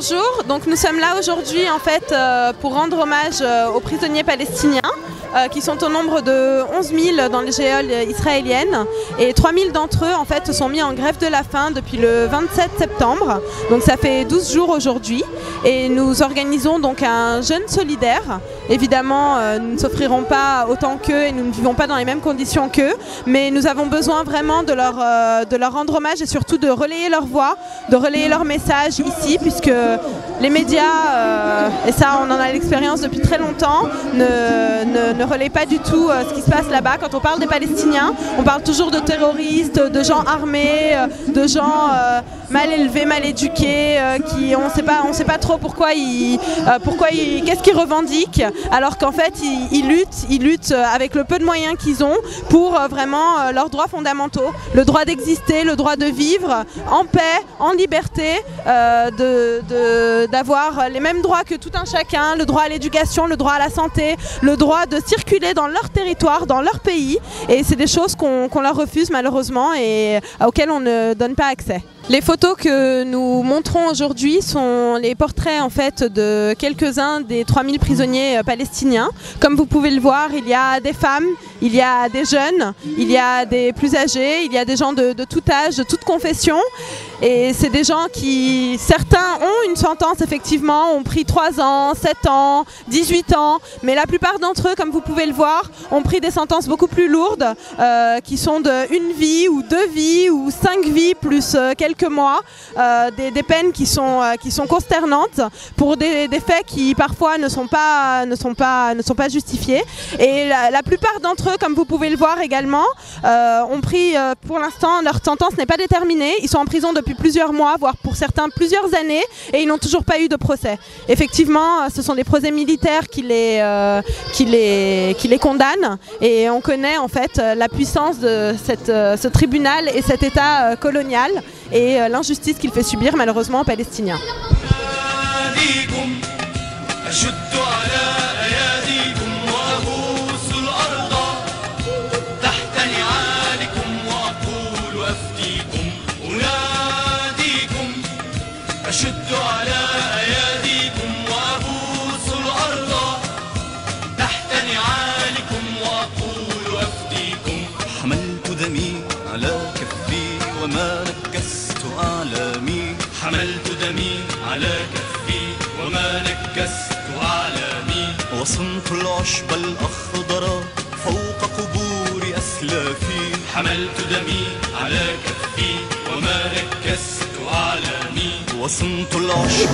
Bonjour, donc nous sommes là aujourd'hui en fait pour rendre hommage aux prisonniers palestiniens qui sont au nombre de 11 000 dans les geôles israéliennes et 3 000 d'entre eux en fait se sont mis en grève de la faim depuis le 27 septembre, donc ça fait 12 jours aujourd'hui et nous organisons donc un jeûne solidaire. Évidemment nous ne s'offrirons pas autant qu'eux et nous ne vivons pas dans les mêmes conditions qu'eux, mais nous avons besoin vraiment de leur rendre hommage et surtout de relayer leur voix, de relayer leur message ici, puisque les médias, et ça on en a l'expérience depuis très longtemps, ne relaient pas du tout ce qui se passe là-bas. Quand on parle des Palestiniens, on parle toujours de terroristes, de gens armés, de gens mal élevés, mal éduqués, qui on sait pas trop qu'est-ce qu'ils revendiquent, alors qu'en fait ils luttent avec le peu de moyens qu'ils ont pour vraiment leurs droits fondamentaux, le droit d'exister, le droit de vivre en paix, en liberté, d'avoir les mêmes droits que tout un chacun, le droit à l'éducation, le droit à la santé, le droit de circuler dans leur territoire, dans leur pays, et c'est des choses qu'on leur refuse malheureusement et auxquelles on ne donne pas accès. Les photos que nous montrons aujourd'hui sont les portraits en fait de quelques-uns des 3000 prisonniers palestiniens. Comme vous pouvez le voir, il y a des femmes, il y a des jeunes, il y a des plus âgés, il y a des gens de tout âge, de toute confession. Et c'est des gens qui, certains ont une sentence effectivement, ont pris 3 ans, 7 ans, 18 ans, mais la plupart d'entre eux, comme vous pouvez le voir, ont pris des sentences beaucoup plus lourdes, qui sont de 1 vie ou 2 vies ou 5 vies plus quelques mois, des peines qui sont consternantes pour des faits qui parfois ne sont pas justifiés. Et la plupart d'entre eux, comme vous pouvez le voir également, ont pris, pour l'instant, leur sentence n'est pas déterminée. Ils sont en prison depuis plusieurs mois, voire pour certains plusieurs années, et ils n'ont toujours pas eu de procès. Effectivement, ce sont des procès militaires qui les condamnent, et on connaît en fait la puissance de ce tribunal et cet État colonial et l'injustice qu'il fait subir malheureusement aux Palestiniens. حملت دمي على كفي وما نكست أعلامي وصنت العشب الأخضر فوق قبور أسلافي حملت دمي على كفي وما نكست أعلامي وصنت العشب